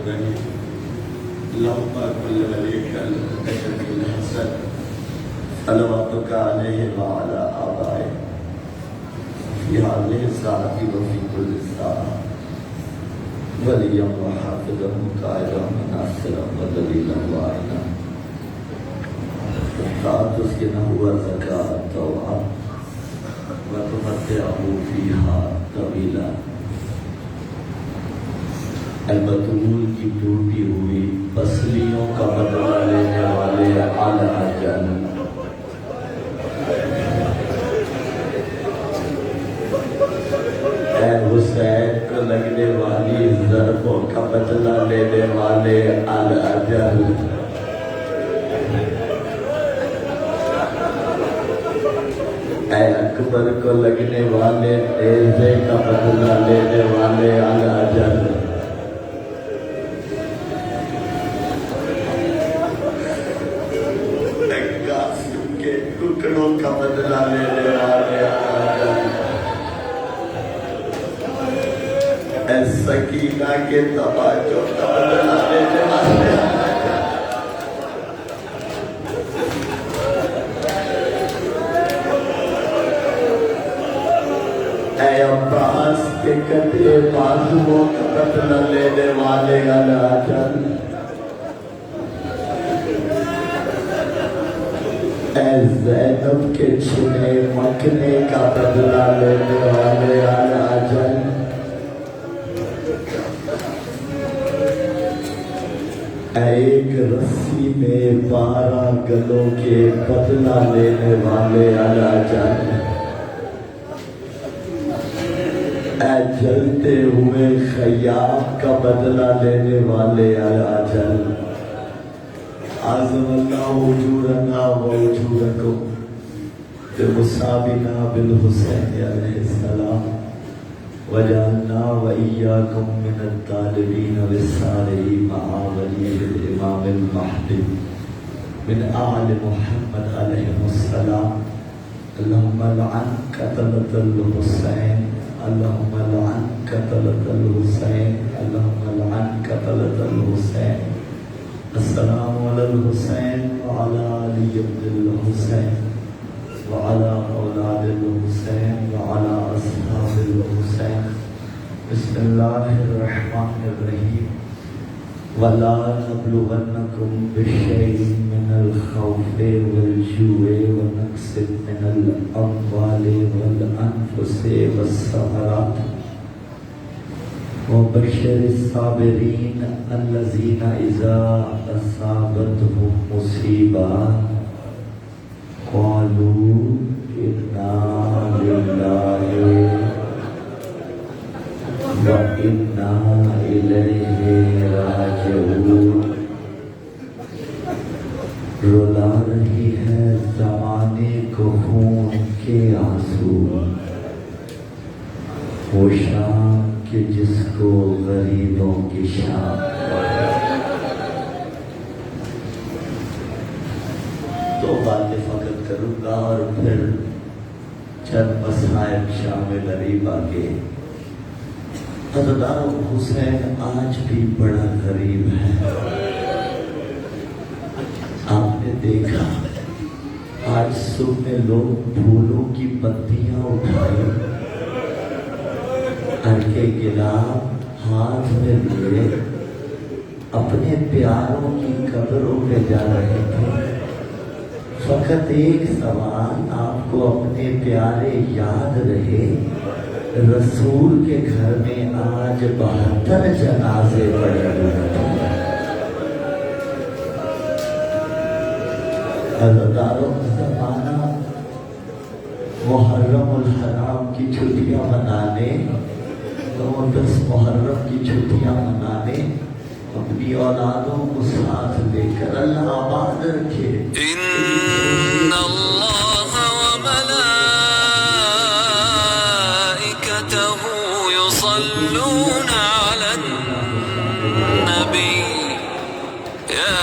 الرحيم اللهم كل وليك المنتشر الحسن صلواتك عليه وعلى آبائه في هذه الساعة وفي كل ساعة وليا وحافظا قائدا وناصرا ودليلا وعينا تسكنه وزكاة طوعا وتمتعه فيها طويلا. البتول کی ٹوٹی ہوئی پسلیوں کا بدلہ لینے والے اعلیٰ جل اے حسین کو لگنے والی ضربوں کا بدلہ لینے والے اعلیٰ جل اے اکبر کو لگنے والے نیزے کا بدلہ لینے والے اعلیٰ جل ٹکڑوں کا بدلہ لینے والے اے سکینہ کے تباہیوں کا بدلہ لینے والے اے عباس کے کٹے بازوؤں کا بدلہ لینے والے الاجل اے زینب کے چھنے مکنے کا بدلہ لینے والے الاجل اے ایک رسی میں 12 گلوں کے بدلہ لینے والے الاجل اے جلتے ہوئے خیام کا بدلہ لینے والے الاجل عظم اللہ اجورنا و اجورکم بمصابنا بالحسین علیہ السلام وجعلنا و ایاکم من الطالبین والسارعین مع ولی الامام المہدی من آل محمد علیہ السلام. اللہم لعن قتلۃ الحسین اللہم لعن قتلۃ الحسین اللہم لعن قتلۃ الحسین. السلام علی الحسین وعلی علی ابن الحسین وعلی اولاد الحسین وعلی اصحاب الحسین. بسم اللہ الرحمن الرحیم. ولا نبلونکم بشیء من الخوف والجوع ونقص من الاموال والانفس والثمرات وبشر الصابرین الذین اذا اصابتهم مصیبہ قالوا انا للہ وانا الیہ راجعون. رلا رہی ہے زمانے کو خون کے آنسو وہ شام کہ جس کو غریبوں کی شام. دو باتیں فقط کروں گا اور پھر چند مسائل شامل غریب آگے. حضرت حسین آج بھی بڑا غریب ہے. آپ نے دیکھا آج صبح میں لوگ پھولوں کی پتیاں اٹھائے کے گلاب ہاتھ میں لیے اپنے پیاروں کی قبروں پہ جا رہے تھے. فقط ایک سوال آپ کو اپنے پیارے یاد رہے. رسول کے گھر میں آج 72 جنازے پڑے ہوئے ہیں. حضرتاروں زمانہ محرم الحرام کی چھٹیاں منانے 10 محرم کی چھٹیاں منانے اپنی اولادوں کو ساتھ لے کر اللہ آباد رکھے. ان اللہ وملائکتہ یصلون علی النبی یا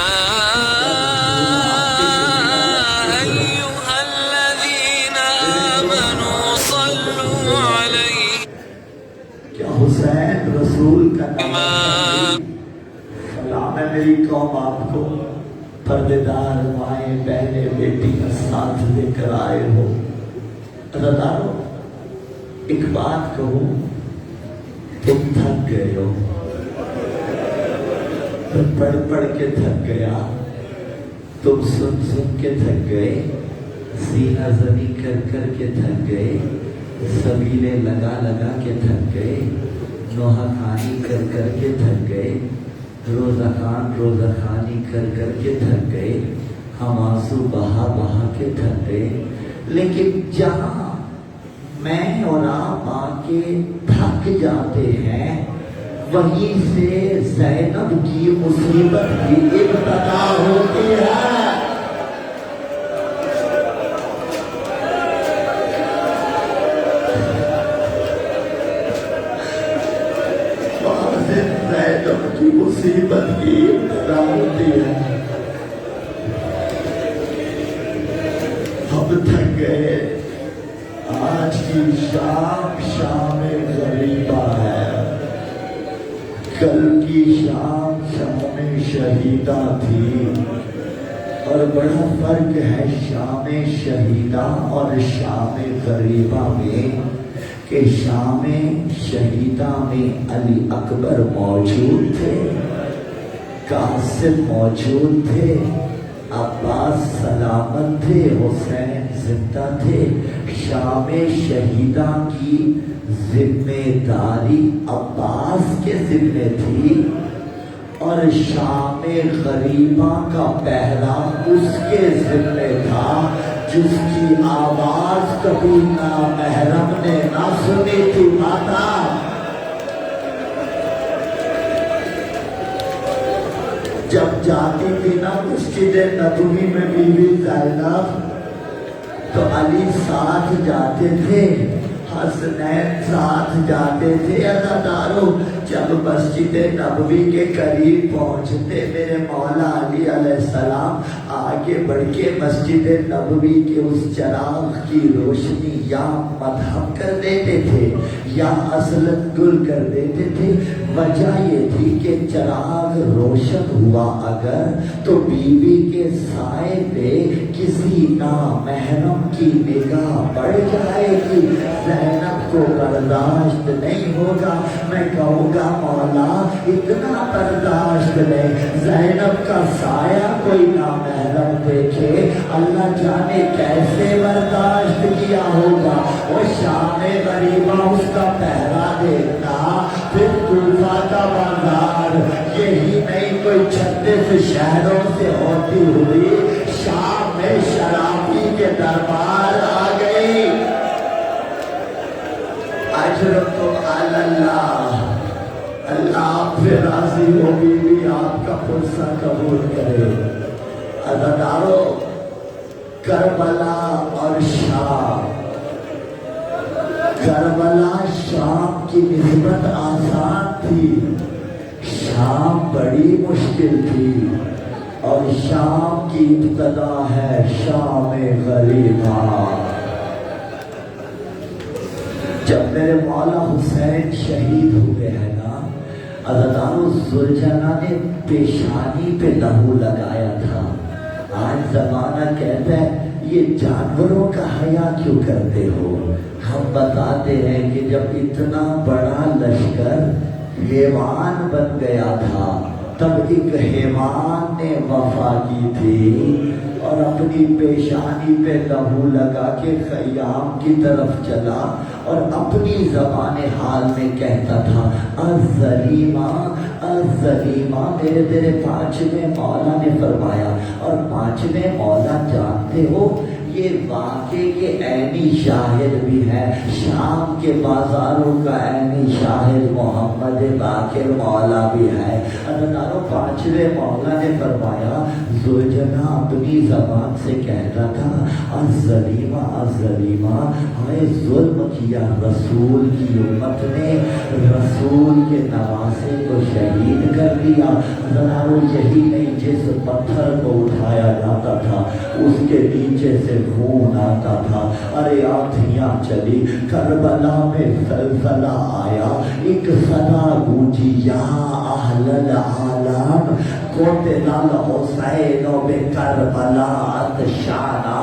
ایہا الذین آمنوا صلوا علیہ. کیا حسین رسول کا نام میری قوم آپ کو پردےدار مائیں بہنیں بیٹیاں ساتھ لے کر آئے ہو. عزیزانو ایک بات کہوں، تم تھک گئے ہو، تم پڑھ پڑھ کے تھک گیا، تم سن سن کے تھک گئے، سینہ زنی کر کر کے تھک گئے، سبیلے لگا لگا کے تھک گئے، نوحہ خانی کر کر کے تھک گئے، روزہ خانی کر کر کے تھک گئے، ہم آنسو بہا بہا کے تھک گئے. لیکن جہاں میں اور آپ آ کے تھک جاتے ہیں، وہیں سے زینب کی مصیبت کی ابتدا ہوتی ہے. زینب کی مصیبت کی ابتدا ہوتی ہے. ہم تھک گئے. آج کی شام شام غریبہ ہے، کل کی شام شام شہیدہ تھی. اور بڑا فرق ہے شام شہیدہ اور شام غریبہ میں کہ شام شہیدہ میں علی اکبر موجود تھے، قاسم موجود تھے، عباس سلامت تھے، حسین زندہ تھے. شام شہیدہ کی ذمہ داری عباس کے ذمہ تھی اور شام غریبہ کا پہرا اس کے ذمہ تھا، جس کی آواز کبھی نامحرم نے نہ سنی تھی. ماتا جب جاتی تھی نا مسجد نبوی میں بیوی زینب، تو علی ساتھ جاتے تھے، حسنین ساتھ جاتے تھے. عزادارو جب مسجد نبوی کے قریب پہنچتے، میرے مولا علی علیہ السلام آگے بڑھ کے مسجد نبوی کے اس چراغ کی روشنی یا مدھم کر دیتے تھے یا اصل گل کر دیتے تھے. وجہ یہ تھی کہ چراغ روشن ہوا اگر تو بیوی کے سائے پہ کسی نامحرم کی نگاہ پڑ جائے گی، زینب کو برداشت نہیں ہوگا. میں کہوں گا مولا اتنا برداشت نہیں، زینب کا سایہ کوئی نامحرم دیکھے اللہ جانے کیسے برداشت کیا ہوگا. وہ شام غریبہ اس کا پہرا دیکھنا، پھر کوفہ کا بازار، یہی نہیں کوئی 36 شہروں سے ہوتی ہوئی شام میں شرابی کے دربار آ گئی. اجرکم علی اللہ، اللہ آپ سے راضی ہو، بیوی آپ کا پرسہ قبول کرے. عزادارو کربلا اور شام، کربلا شام کی نسبت آسان تھی، شام بڑی مشکل تھی. اور شام کی ابتدا ہے شام غریبہ. جب میرے مولا حسین شہید ہوئے ہیں نا، عزادارو زلجھنا نے پیشانی پہ لہو لگایا تھا. آج زمانہ کہتا ہے یہ جانوروں کا حیا کیوں کرتے ہو؟ ہم بتاتے ہیں کہ جب اتنا بڑا لشکر حیوان بن گیا تھا، تب ایک حیوان نے وفا کی تھی اور اپنی پیشانی پہ لہو لگا کے خیام کی طرف چلا اور اپنی زبان حال میں کہتا تھا الظلیمہ الظلیمہ. میرے تیرے 5ویں مولا نے فرمایا. اور 5ویں مولا جانتے ہو یہ واقعے کے عینی شاہد بھی ہے، شام کے بازاروں کا عینی شاہد محمد باقر مولا بھی ہے. عزادارو 5ویں مولا نے فرمایا، زلجھنا اپنی زبان سے کہتا تھا الظلیمہ الظلیمہ، ہمیں ظلم کیا رسول کی امت نے، رسول کے نواسے کو شہید کر دیا. عزادارو یہی نہیں، جس پتھر کو اٹھایا جاتا تھا اس کے نیچے سے خون آتا تھا. ارے آندھیاں چلی، کربلا میں زلزلہ آیا، ایک صدا گونجی یا اہل العالم قتل الحسین بکربلا عطشانا،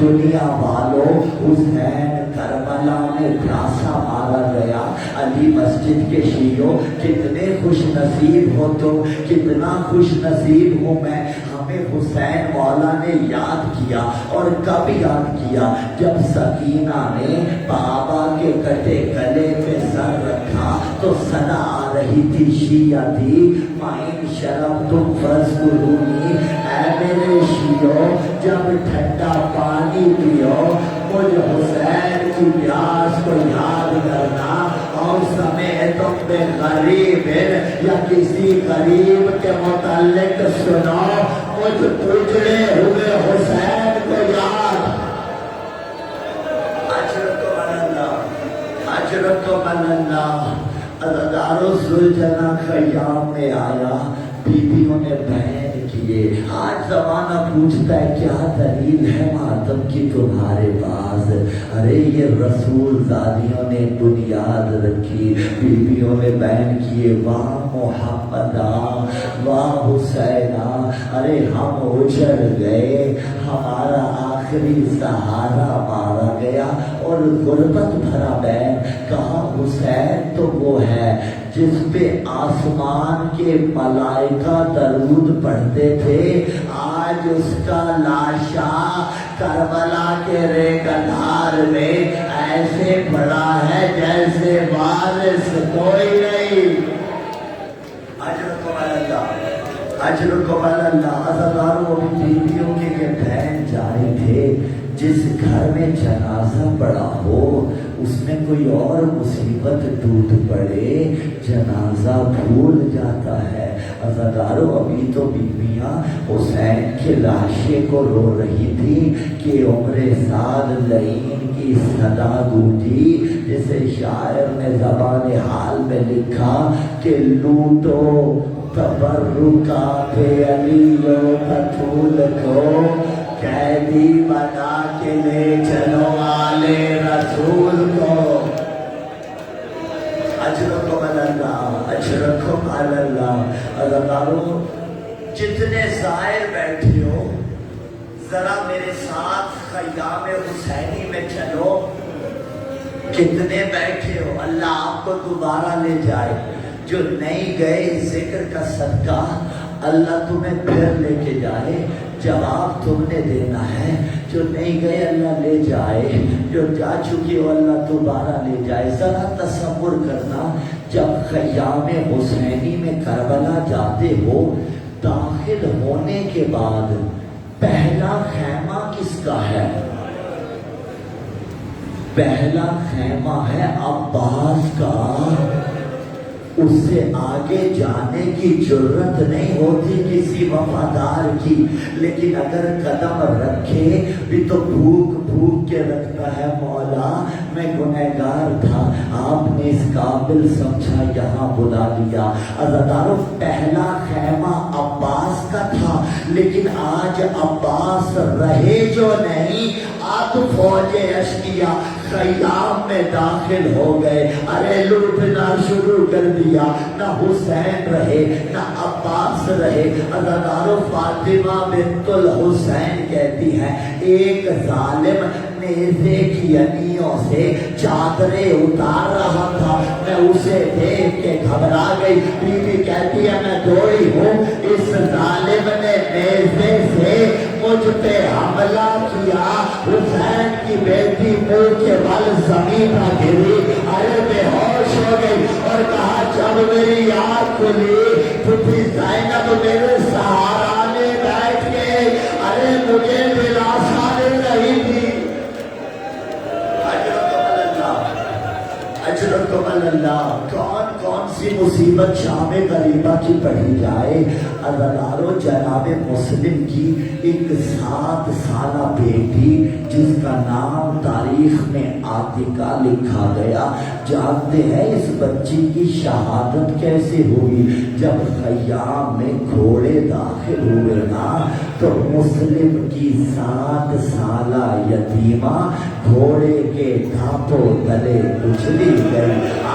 دنیا والوں حسین کربلا میں پیاسا مارا گیا۔ علی مسجد کے شیعوں کتنے خوش نصیب ہو تم، کتنا خوش نصیب ہوں میں، ہمیں حسین مولا نے یاد کیا۔ اور کب یاد کیا؟ جب سکینہ نے بابا کے کٹے گلے پہ سر رکھا تو صدا آ رہی تھی شیعتی مائن شرف تم فضلونی، اے میرے شیعوں جب ٹھنڈا پانی پیو مجھ حسین کی پیاس کو یاد کرنا، اور سمے تم بے غریب یا کسی غریب کے متعلق سنو مجھ اجڑے ہوئے حسین کو یاد۔ اجرت و من اللہ عزادارو زلجنا خیام میں آیا، بیویوں نے بیان کیے۔ آج زمانہ پوچھتا ہے کیا دلیل ہے ماتم کی تمہارے پاس؟ ارے یہ رسول زادیوں نے بنیاد رکھی، بیویوں نے بیان کیے، واہ محمدہ واہ حسینہ، ارے ہم اجڑ گئے، ہمارا آخری سہارا مارا گیا۔ اور غربت بھرا بین کہا حسین تو وہ ہے جس پہ آسمان کے ملائکہ درود پڑھتے تھے، آج اس کا لاشا کربلا کے ریگدھار میں ایسے پڑا ہے جیسے وارث کوئی نہیں۔ اجرکم اللہ عزادارو بیویوں کے یہ بہن جاری تھے، جس گھر میں جنازہ پڑا ہو اس میں کوئی اور مصیبت ٹوٹ پڑے جنازہ بھول جاتا ہے۔ عزادارو ابھی تو بیویاں حسین کے لاشے کو رو رہی تھی کہ عمر سعد لعین کی صدا گونجی، جسے شاعر نے زبان حال میں لکھا کہ لوٹو تبرکات علی و بطول کو، قیدی بنا کے لے چلو آل رسول کو۔ اجرکم اللہ اجرکم اللہ۔ عزادارو جتنے زائر بیٹھے ہو ذرا میرے ساتھ خیام حسینی میں چلو، کتنے بیٹھے ہو اللہ آپ کو دوبارہ لے جائے۔ جو نہیں گئے ذکر کا صدقہ اللہ تمہیں پھر لے کے جائے، جواب تم نے دینا ہے۔ جو نہیں گئے اللہ لے جائے، جو جا چکی ہو اللہ دوبارہ لے جائے۔ ذرا تصور کرنا جب خیام حسینی میں کربلا جاتے ہو، داخل ہونے کے بعد پہلا خیمہ کس کا ہے؟ پہلا خیمہ ہے عباس کا، اس سے آگے جانے کی جرت نہیں ہوتی کسی وفادار کی، لیکن اگر قدم رکھے بھی تو بھوک بھوک کے رکھتا ہے، مولا میں گنہگار تھا، آپ نے اس قابل سمجھا یہاں بلا لیا۔ عزادارو پہلا خیمہ عباس کا تھا، لیکن آج عباس رہے جو نہیں، اب فوج اشقیا خیام میں داخل ہو گئے، ارے لوٹنا شروع کر دیا، نہ حسین رہے نہ عباس رہے۔ عزادارو فاطمہ بنت الحسین کہتی ہیں ایک ظالم نیزے کی انیوں سے چادریں اتار رہا تھا، میں اسے دیکھ کے گھبرا گئی۔ بیوی کہتی ہے میں دوڑی ہوں، اس ظالم نے نیزے سے مجھ پہ حملہ کیا، حسین کی بیٹی منہ کے بل زمین پر گری، ارے بے ہوش ہو گئی، اور کہا جب میری آنکھ کھلی پھپھی زینب میرے سہارانے بیٹھ کے، ارے مجھے دلاسا دے رہی تھی۔ اجرکم اللہ۔ کون کون سی مصیبت شام غریبہ کی پڑھی جائے؟ عزادارو جناب مسلم کی ایک 7 سالہ بیٹی جس کا نام تاریخ میں عاتقہ لکھا گیا، جانتے ہیں اس بچی کی شہادت کیسے ہوئی؟ جب خیام میں گھوڑے داخل ہوئے نا تو مسلم کی 7 سالہ یتیمہ گھوڑے کے ڈھانپوں تلے اچھلی گئی۔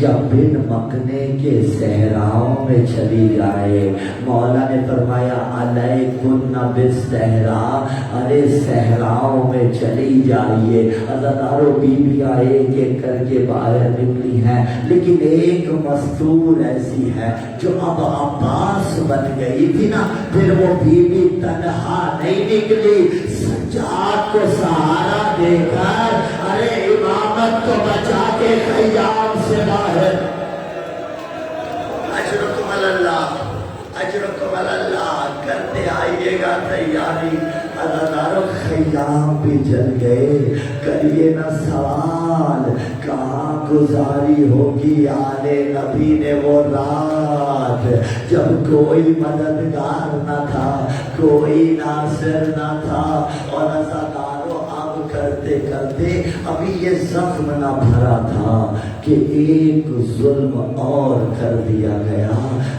یا بن مکنے کے صحراؤں میں چلی جائے. مولا نے فرمایا علیکن بالصحرا، ارے صحراؤں میں چلی جائیے. عزادارو بیویاں ایک ایک کر کے باہر نکلی ہیں، لیکن ایک مستور ایسی ہے جو اب عباس بن گئی تھی نا، پھر وہ بیوی تنہا نہیں نکلی. سجاد کو سہارا دے کر ارے امامت کو بچا کے خیام سے باہر. اجرکم اللہ، اجرکم اللہ، کرتے آئیے گا تیاری. عزادارو خیام بھی جل گئے. کریے نہ سوال کہاں گزاری ہوگی آلے نبی نے وہ رات جب کوئی مددگار نہ تھا، کوئی ناصر نہ تھا. اور عزادارو اب کرتے کرتے ابھی یہ زخم نہ بھرا تھا کہ ایک ظلم اور کر دیا گیا.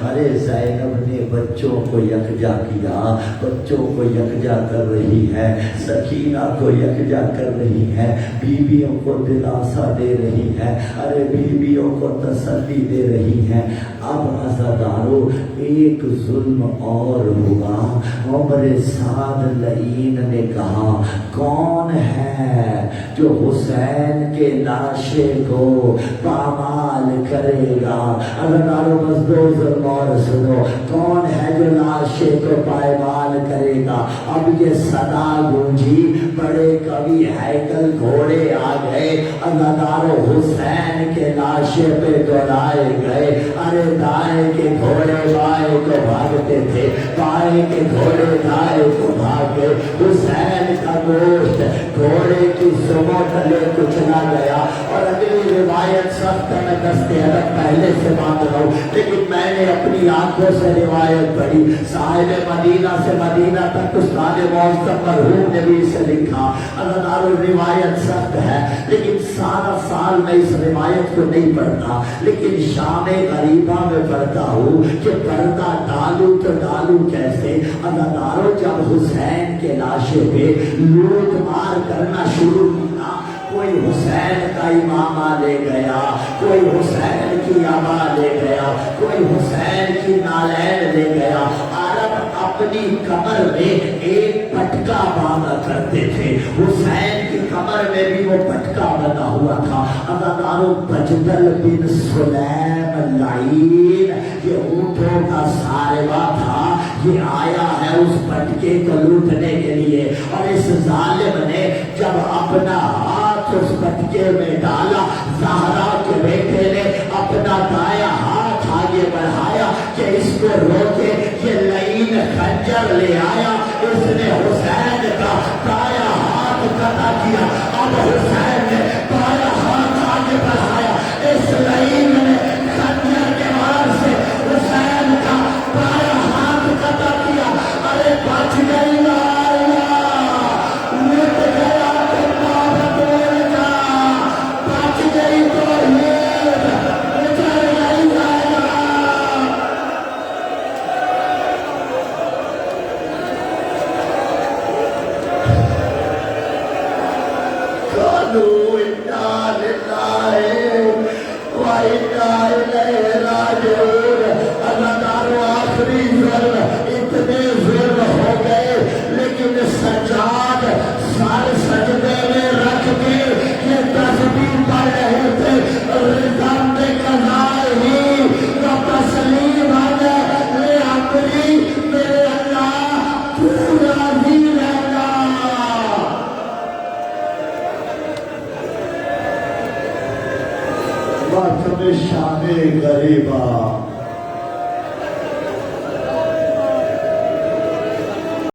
ارے زینب نے بچوں کو یکجا کیا، بچوں کو یکجا کر رہی ہے، سکینہ کو یکجا کر رہی ہے، بیویوں کو دلاسا دے رہی ہے، ارے بیویوں کو تسلی دے رہی ہے. اب عزادارو ایک ظلم اور ہوا. عمر سعد لعین نے کہا کون ہے جو حسین کے لاشے کو پامال کرے گا؟ عزادارو بس دو ظلم اور سنو، کون ہے جو لاشے کو پائمال کرے گا؟ اب یہ صدا گونجی، بڑے کبھی ہیکل گھوڑے آ گئے. عزادارو حسین کے لاشے پہ دوڑائے گئے. ارے دائیں کے گھوڑے بائیں کو بھاگتے تھے، بائیں کے گھوڑے دائیں کو بھاگے. حسین کا گوشت گھوڑے کی سموں تلے کچلا گیا. اور اگلی روایت سخت میں دستے ادب پہلے سے باندھ رہا ہوں، لیکن میں نے اپنی آنکھوں سے روایت پڑھی. صاحب مدینہ سے مدینہ تک استاد معظم مرحوم نبی سے لکھا. عزادارو روایت سخت ہے، لیکن سارا سال میں اس روایت کو نہیں پڑھتا، لیکن شام غریبہ میں پڑھتا ہوں کہ پردہ ڈالوں تو ڈالوں کیسے. عزادارو جب حسین کے لاشے پہ لوٹ مار کرنا شروع کیا، کوئی حسین کا امامہ لے گیا، کوئی حسین کی عبا لے گیا، کوئی حسین کی نالین لے گیا. عرب اپنی کمر میں ایک پٹکا باندھا کرتے تھے، حسین کی کمر میں بھی وہ پٹکا بنا ہوا تھا. عزادارو بجدل بن سلیم لعین یہ اونٹوں کا ساربہ تھا، یہ آیا ہے اس پٹکے کو لوٹنے کے لیے. اور اس ظالم نے جب اپنا ہاتھ اس پٹکے میں ڈالا، زہرا کے بیٹے نے اپنا دایاں ہاتھ آگے بڑھایا کہ اس کو روکے. یہ لعین خنجر لے آیا، اس نے حسین کا دایاں ہاتھ قطع کیا. اب حسین نے دایاں ہاتھ آگے بڑھایا، اس لعین نے خنجر کے وار سے حسین کا دایاں ہاتھ قطع کیا. ارے بچ گئی لائیا، لٹ گیا سجاد سارے سجدے میں رکھ کے یہ تسبیح پڑھ رہے تھے. رضام نے کہا ہی تو تسلیم ہے لے امری میرے اللہ تو راضی رہنا. بات میں شان غریبہ